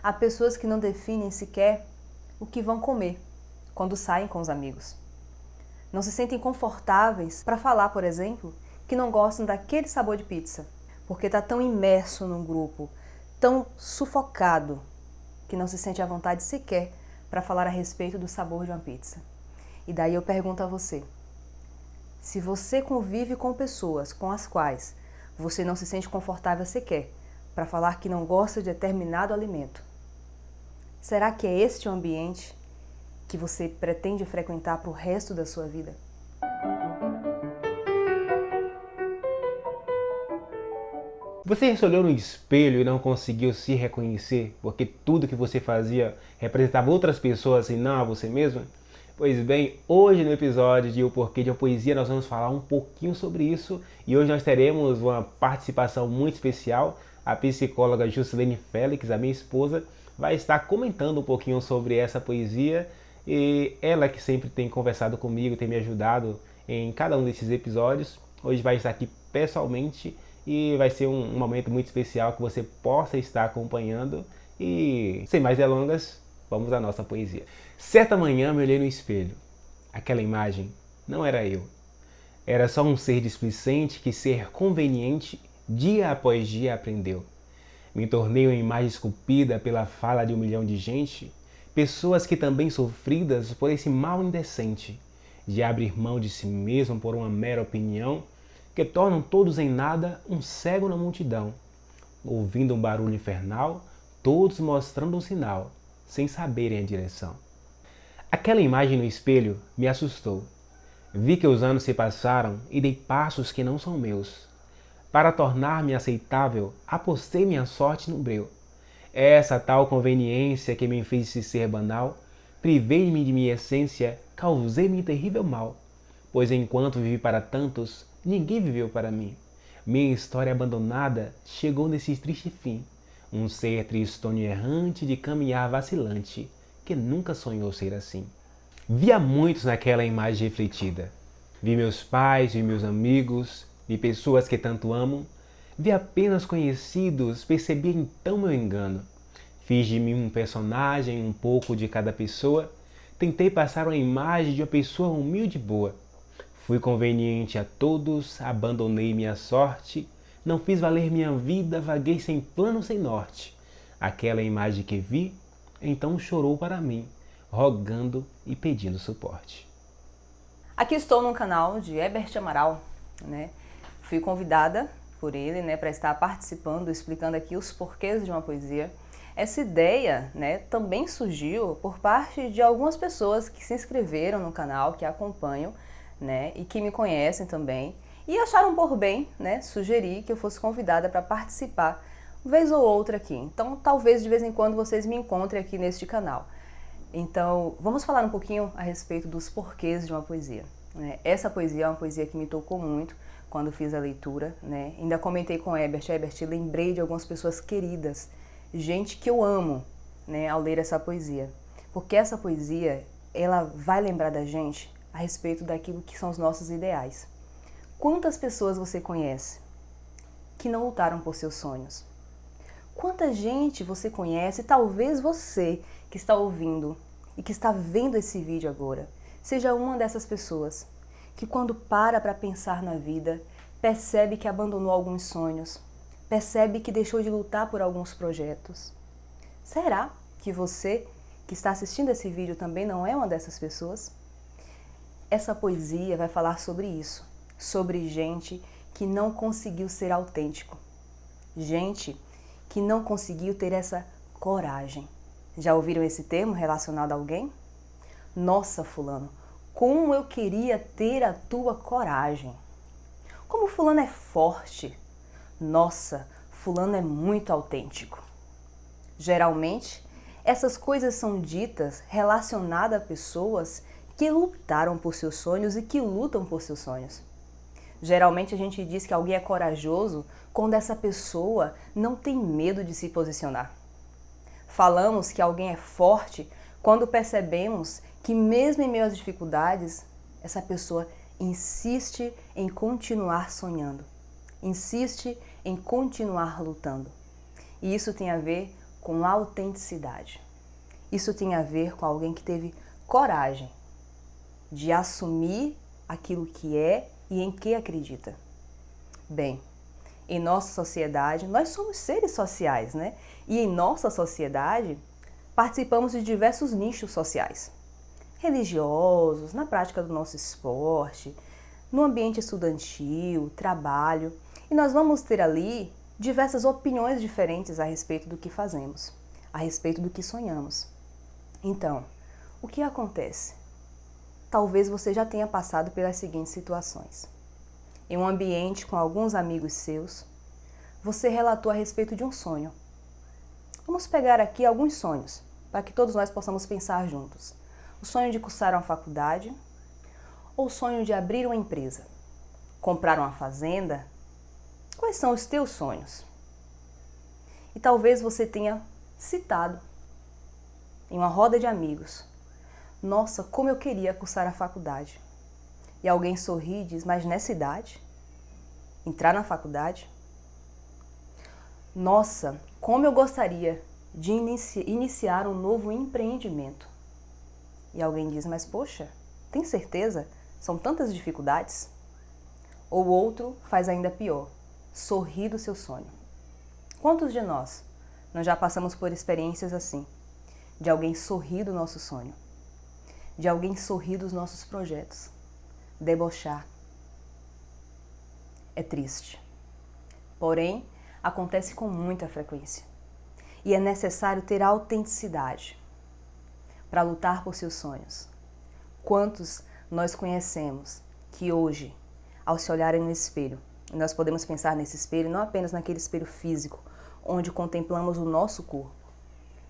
Há pessoas que não definem sequer o que vão comer quando saem com os amigos. Não se sentem confortáveis para falar, por exemplo, que não gostam daquele sabor de pizza, porque está tão imerso num grupo, tão sufocado, que não se sente à vontade sequer para falar a respeito do sabor de uma pizza. E daí eu pergunto a você, se você convive com pessoas com as quais você não se sente confortável sequer para falar que não gosta de determinado alimento, será que é este o ambiente que você pretende frequentar para o resto da sua vida? Você se olhou no espelho e não conseguiu se reconhecer porque tudo que você fazia representava outras pessoas e não a você mesmo? Pois bem, hoje no episódio de O Porquê de uma Poesia nós vamos falar um pouquinho sobre isso e hoje nós teremos uma participação muito especial. A psicóloga Juscelene Félix, a minha esposa, vai estar comentando um pouquinho sobre essa poesia e ela que sempre tem conversado comigo, tem me ajudado em cada um desses episódios, hoje vai estar aqui pessoalmente e vai ser um momento muito especial que você possa estar acompanhando. E sem mais delongas, vamos à nossa poesia. Certa manhã me olhei no espelho. Aquela imagem não era eu. Era só um ser displicente que ser conveniente dia após dia aprendeu. Me tornei uma imagem esculpida pela fala de 1 milhão de gente, pessoas que também sofridas por esse mal indecente de abrir mão de si mesmo por uma mera opinião, que tornam todos em nada um cego na multidão, ouvindo um barulho infernal, todos mostrando um sinal, sem saberem a direção. Aquela imagem no espelho me assustou. Vi que os anos se passaram e dei passos que não são meus. Para tornar-me aceitável, apostei minha sorte no breu. Essa tal conveniência que me fez ser banal, privei-me de minha essência, causei-me terrível mal. Pois enquanto vivi para tantos, ninguém viveu para mim. Minha história abandonada chegou nesse triste fim. Um ser tristonho e errante de caminhar vacilante, que nunca sonhou ser assim. Vi a muitos naquela imagem refletida. Vi meus pais, vi meus amigos, vi pessoas que tanto amo. Vi apenas conhecidos, percebi então meu engano. Fiz de mim um personagem, um pouco de cada pessoa. Tentei passar uma imagem de uma pessoa humilde e boa. Fui conveniente a todos, abandonei minha sorte, não fiz valer minha vida, vaguei sem plano, sem norte. Aquela imagem que vi, então chorou para mim, rogando e pedindo suporte. Aqui estou no canal de Herbert Amaral, né? Fui convidada por ele, né, para estar participando, explicando aqui os porquês de uma poesia. Essa ideia, né, também surgiu por parte de algumas pessoas que se inscreveram no canal, que acompanham, né, e que me conhecem também, e acharam por bem, né, sugerir que eu fosse convidada para participar vez ou outra aqui. Então, talvez de vez em quando vocês me encontrem aqui neste canal. Então, vamos falar um pouquinho a respeito dos porquês de uma poesia. Essa poesia é uma poesia que me tocou muito quando fiz a leitura, né? Ainda comentei com Herbert, lembrei de algumas pessoas queridas, gente que eu amo, né, ao ler essa poesia. Porque essa poesia, ela vai lembrar da gente a respeito daquilo que são os nossos ideais. Quantas pessoas você conhece que não lutaram por seus sonhos? Quanta gente você conhece, talvez você que está ouvindo e que está vendo esse vídeo agora, seja uma dessas pessoas que quando para pensar na vida, percebe que abandonou alguns sonhos, percebe que deixou de lutar por alguns projetos. Será que você que está assistindo esse vídeo também não é uma dessas pessoas? Essa poesia vai falar sobre isso, sobre gente que não conseguiu ser autêntico, gente que não conseguiu ter essa coragem. Já ouviram esse termo relacionado a alguém? Nossa, fulano, como eu queria ter a tua coragem. Como fulano é forte. Nossa, fulano é muito autêntico. Geralmente, essas coisas são ditas relacionadas a pessoas que lutaram por seus sonhos e que lutam por seus sonhos. Geralmente a gente diz que alguém é corajoso quando essa pessoa não tem medo de se posicionar. Falamos que alguém é forte quando percebemos que mesmo em meio às dificuldades, essa pessoa insiste em continuar sonhando, insiste em continuar lutando. E isso tem a ver com autenticidade. Isso tem a ver com alguém que teve coragem de assumir aquilo que é e em que acredita. Bem, em nossa sociedade, nós somos seres sociais, né? E em nossa sociedade, participamos de diversos nichos sociais. Religiosos, na prática do nosso esporte, no ambiente estudantil, trabalho. E nós vamos ter ali diversas opiniões diferentes a respeito do que fazemos, a respeito do que sonhamos. Então, o que acontece? Talvez você já tenha passado pelas seguintes situações. Em um ambiente com alguns amigos seus, você relatou a respeito de um sonho. Vamos pegar aqui alguns sonhos, para que todos nós possamos pensar juntos. O sonho de cursar uma faculdade, ou o sonho de abrir uma empresa? Comprar uma fazenda? Quais são os teus sonhos? E talvez você tenha citado em uma roda de amigos: nossa, como eu queria cursar a faculdade. E alguém sorri e diz: mas nessa idade? Entrar na faculdade? Nossa, como eu gostaria de iniciar um novo empreendimento. E alguém diz: mas poxa, tem certeza? São tantas dificuldades? Ou outro faz ainda pior: sorri do seu sonho. Quantos de nós já passamos por experiências assim? De alguém sorrir do nosso sonho, de alguém sorrir dos nossos projetos, debochar. É triste. Porém, acontece com muita frequência. E é necessário ter autenticidade para lutar por seus sonhos. Quantos nós conhecemos que hoje, ao se olharem no espelho, nós podemos pensar nesse espelho não apenas naquele espelho físico, onde contemplamos o nosso corpo,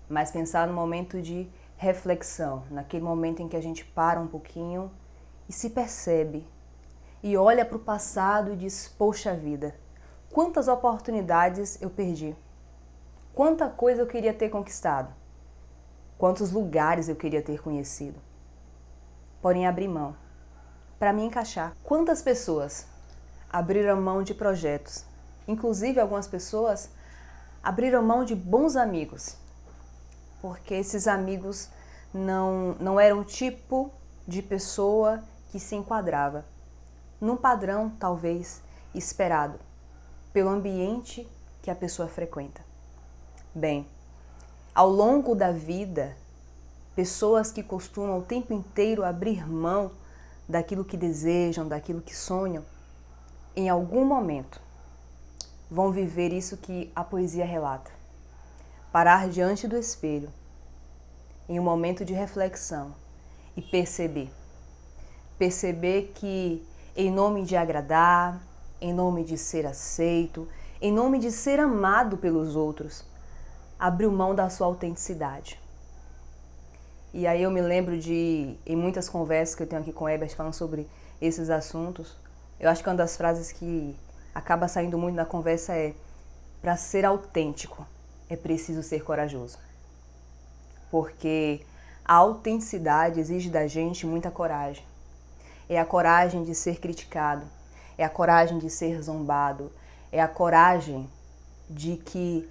mas pensar no momento de reflexão, naquele momento em que a gente para um pouquinho e se percebe e olha para o passado e diz: poxa vida, quantas oportunidades eu perdi, quanta coisa eu queria ter conquistado, quantos lugares eu queria ter conhecido, porém abri mão para me encaixar. Quantas pessoas abriram mão de projetos, inclusive algumas pessoas abriram mão de bons amigos, porque esses amigos não eram o tipo de pessoa que se enquadrava num padrão, talvez, esperado pelo ambiente que a pessoa frequenta. Bem, ao longo da vida, pessoas que costumam o tempo inteiro abrir mão daquilo que desejam, daquilo que sonham, em algum momento vão viver isso que a poesia relata. Parar diante do espelho, em um momento de reflexão, e perceber que, em nome de agradar, em nome de ser aceito, em nome de ser amado pelos outros, abriu mão da sua autenticidade. E aí eu me lembro em muitas conversas que eu tenho aqui com o Herbert falando sobre esses assuntos, eu acho que uma das frases que acaba saindo muito na conversa é: para ser autêntico, é preciso ser corajoso. Porque a autenticidade exige da gente muita coragem. É a coragem de ser criticado, é a coragem de ser zombado, é a coragem de que,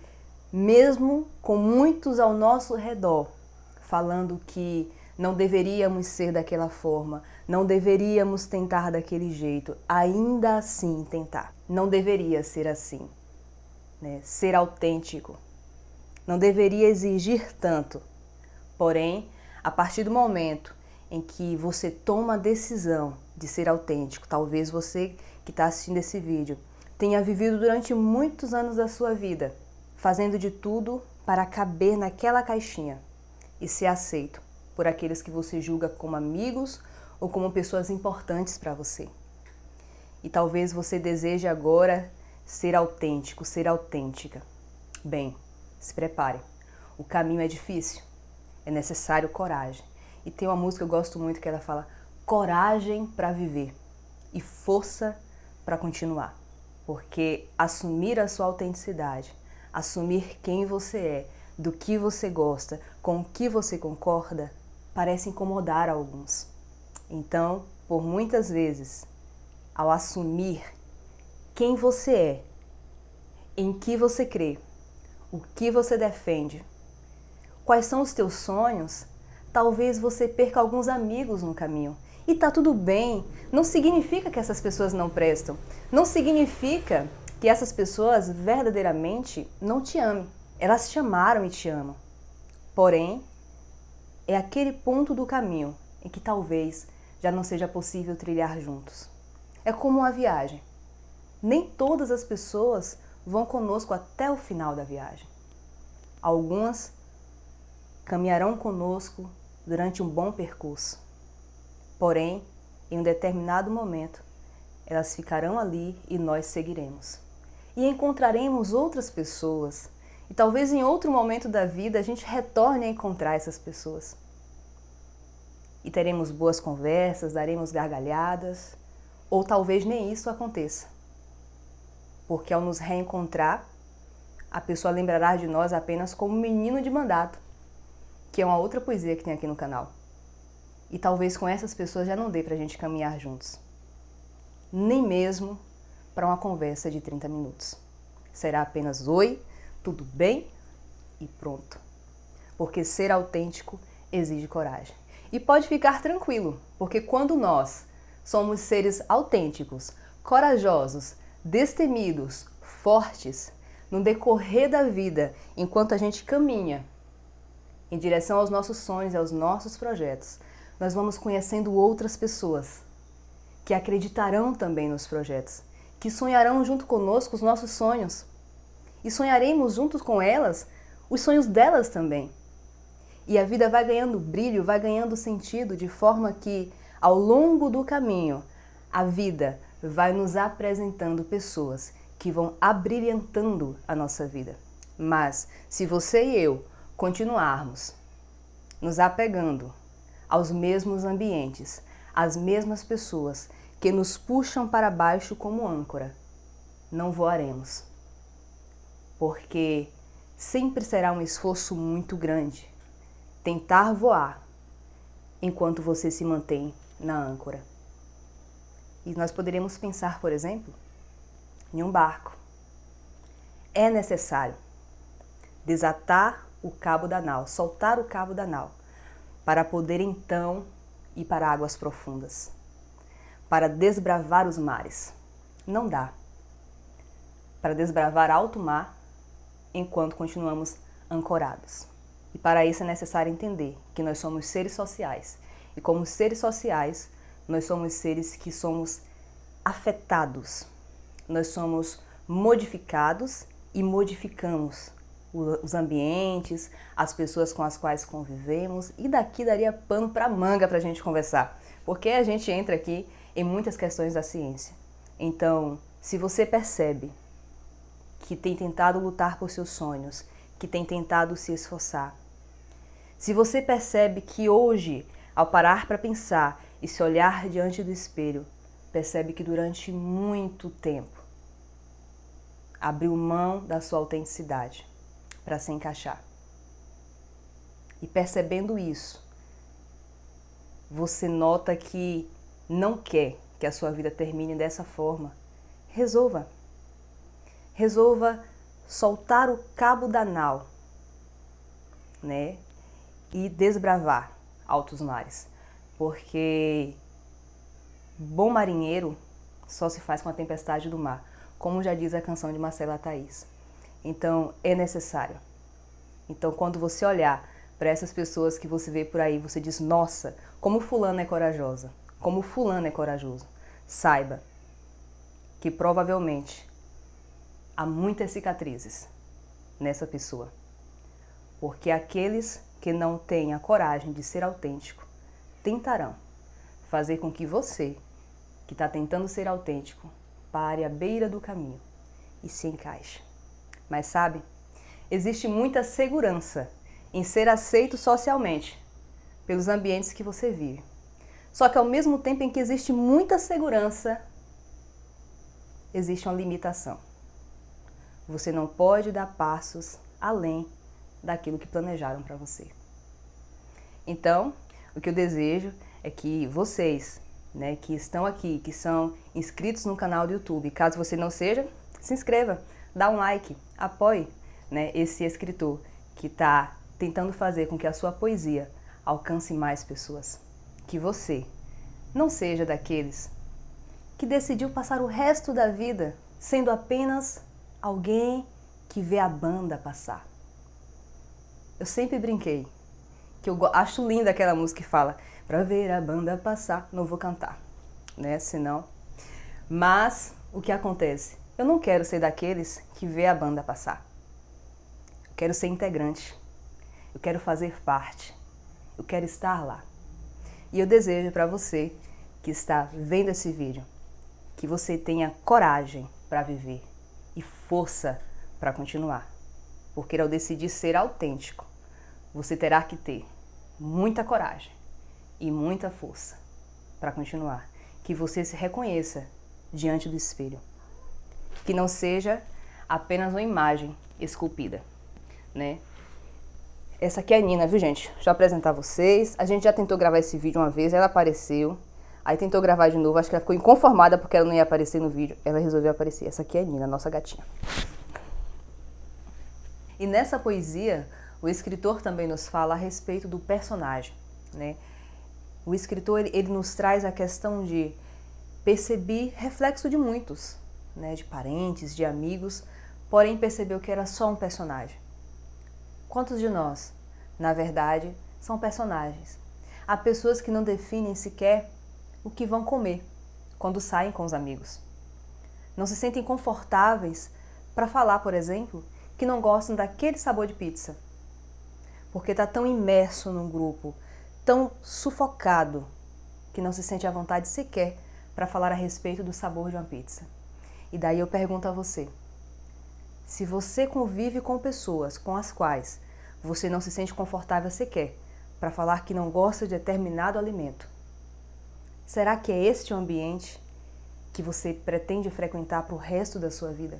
mesmo com muitos ao nosso redor falando que não deveríamos ser daquela forma, não deveríamos tentar daquele jeito, ainda assim tentar. Não deveria ser assim, né? Ser autêntico não deveria exigir tanto. Porém, a partir do momento em que você toma a decisão de ser autêntico, talvez você que está assistindo esse vídeo tenha vivido durante muitos anos da sua vida fazendo de tudo para caber naquela caixinha e ser aceito por aqueles que você julga como amigos ou como pessoas importantes para você. E talvez você deseje agora ser autêntico, ser autêntica. Bem, se prepare. O caminho é difícil, é necessário coragem. E tem uma música que eu gosto muito que ela fala: coragem para viver e força para continuar. Porque assumir a sua autenticidade, assumir quem você é, do que você gosta, com o que você concorda, parece incomodar alguns. Então, por muitas vezes, ao assumir quem você é, em que você crê, o que você defende, quais são os teus sonhos, talvez você perca alguns amigos no caminho. E tá tudo bem, não significa que essas pessoas não prestam, não significa que essas pessoas verdadeiramente não te amem. Elas te amaram e te amam. Porém, é aquele ponto do caminho em que talvez já não seja possível trilhar juntos. É como uma viagem. Nem todas as pessoas vão conosco até o final da viagem. Algumas caminharão conosco durante um bom percurso. Porém, em um determinado momento, elas ficarão ali e nós seguiremos. E encontraremos outras pessoas. E talvez em outro momento da vida a gente retorne a encontrar essas pessoas. E teremos boas conversas, daremos gargalhadas, ou talvez nem isso aconteça. Porque ao nos reencontrar, a pessoa lembrará de nós apenas como menino de mandato, que é uma outra poesia que tem aqui no canal. E talvez com essas pessoas já não dê pra gente caminhar juntos. Nem mesmo para uma conversa de 30 minutos. Será apenas oi, tudo bem e pronto. Porque ser autêntico exige coragem. E pode ficar tranquilo, porque quando nós somos seres autênticos, corajosos, destemidos, fortes, no decorrer da vida, enquanto a gente caminha em direção aos nossos sonhos e aos nossos projetos, nós vamos conhecendo outras pessoas que acreditarão também nos projetos, que sonharão junto conosco os nossos sonhos e sonharemos juntos com elas os sonhos delas também. E a vida vai ganhando brilho, vai ganhando sentido, de forma que, ao longo do caminho, a vida vai nos apresentando pessoas que vão abrilhantando a nossa vida. Mas, se você e eu continuarmos nos apegando aos mesmos ambientes, às mesmas pessoas que nos puxam para baixo como âncora, não voaremos. Porque sempre será um esforço muito grande tentar voar enquanto você se mantém na âncora. E nós poderíamos pensar, por exemplo, em um barco. É necessário desatar o cabo da nau, soltar o cabo da nau, para poder então ir para águas profundas, para desbravar os mares. Não dá para desbravar alto mar enquanto continuamos ancorados. E para isso é necessário entender que nós somos seres sociais. E como seres sociais, nós somos seres que somos afetados. Nós somos modificados e modificamos os ambientes, as pessoas com as quais convivemos, e daqui daria pano para manga para a gente conversar, porque a gente entra aqui em muitas questões da ciência. Então, se você percebe que tem tentado lutar por seus sonhos, que tem tentado se esforçar, se você percebe que hoje, ao parar para pensar e se olhar diante do espelho, percebe que durante muito tempo abriu mão da sua autenticidade para se encaixar. E percebendo isso, você nota que não quer que a sua vida termine dessa forma. Resolva. Resolva soltar o cabo da nau, né? E desbravar altos mares. Porque bom marinheiro só se faz com a tempestade do mar, como já diz a canção de Marcela Thaís. Então, é necessário. Então, quando você olhar para essas pessoas que você vê por aí, você diz, nossa, como fulana é corajosa, como fulano é corajoso. Saiba que provavelmente há muitas cicatrizes nessa pessoa. Porque aqueles que não têm a coragem de ser autêntico tentarão fazer com que você, que está tentando ser autêntico, pare à beira do caminho e se encaixe. Mas sabe, existe muita segurança em ser aceito socialmente pelos ambientes que você vive. Só que ao mesmo tempo em que existe muita segurança, existe uma limitação. Você não pode dar passos além daquilo que planejaram para você. Então, o que eu desejo é que vocês, né, que estão aqui, que são inscritos no canal do YouTube, caso você não seja, se inscreva, dá um like, apoie, né, esse escritor que está tentando fazer com que a sua poesia alcance mais pessoas. Que você não seja daqueles que decidiu passar o resto da vida sendo apenas alguém que vê a banda passar. Eu sempre brinquei que eu acho linda aquela música que fala pra ver a banda passar. Não vou cantar, né? Senão. Mas o que acontece? Eu não quero ser daqueles que vê a banda passar. Eu quero ser integrante. Eu quero fazer parte. Eu quero estar lá. E eu desejo para você que está vendo esse vídeo que você tenha coragem para viver e força para continuar. Porque ao decidir ser autêntico, você terá que ter muita coragem e muita força para continuar. Que você se reconheça diante do espelho. Que não seja apenas uma imagem esculpida, né? Essa aqui é a Nina, viu, gente? Deixa eu apresentar vocês. A gente já tentou gravar esse vídeo uma vez, ela apareceu. Aí tentou gravar de novo, acho que ela ficou inconformada porque ela não ia aparecer no vídeo. Ela resolveu aparecer. Essa aqui é a Nina, nossa gatinha. E nessa poesia, o escritor também nos fala a respeito do personagem, né? O escritor, ele nos traz a questão de perceber reflexo de muitos, né? De parentes, de amigos, porém percebeu que era só um personagem. Quantos de nós, na verdade, são personagens? Há pessoas que não definem sequer o que vão comer quando saem com os amigos. Não se sentem confortáveis para falar, por exemplo, que não gostam daquele sabor de pizza. Porque está tão imerso num grupo, tão sufocado, que não se sente à vontade sequer para falar a respeito do sabor de uma pizza. E daí eu pergunto a você, se você convive com pessoas com as quais você não se sente confortável sequer para falar que não gosta de determinado alimento, será que é este o ambiente que você pretende frequentar para o resto da sua vida?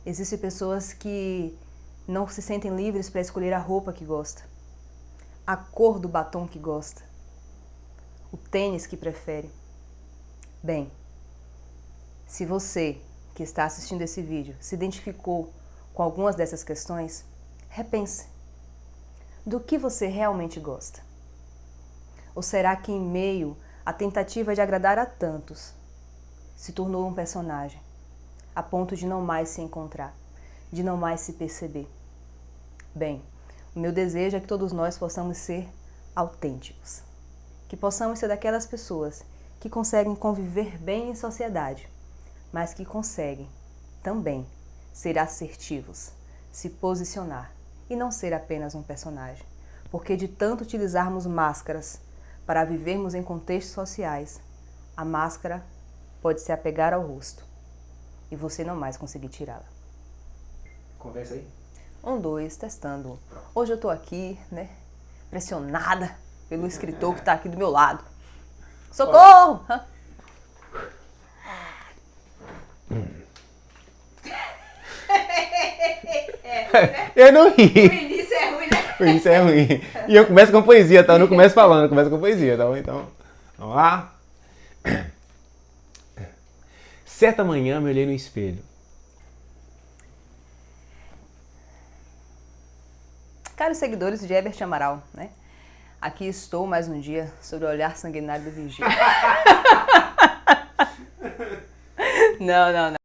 Existem pessoas que não se sentem livres para escolher a roupa que gosta, a cor do batom que gosta, o tênis que prefere. Bem, se você que está assistindo esse vídeo se identificou com algumas dessas questões, repense. Do que você realmente gosta? Ou será que em meio à tentativa de agradar a tantos, se tornou um personagem, a ponto de não mais se encontrar, de não mais se perceber? Bem, o meu desejo é que todos nós possamos ser autênticos, que possamos ser daquelas pessoas que conseguem conviver bem em sociedade, mas que conseguem também ser assertivos, se posicionar e não ser apenas um personagem. Porque de tanto utilizarmos máscaras para vivermos em contextos sociais, a máscara pode se apegar ao rosto e você não mais conseguir tirá-la. Conversa aí. 1, 2, testando. Hoje eu tô aqui, né, pressionada pelo escritor que tá aqui do meu lado. Socorro! Eu não ri. O início é ruim, né? O início é ruim. E eu começo com poesia, tá? Eu não começo falando, eu começo com poesia, tá bom? Então, vamos lá. Certa manhã me olhei no espelho. Caros seguidores de Herbert Amaral, né? Aqui estou mais um dia sobre o olhar sanguinário do Virgílio. Não.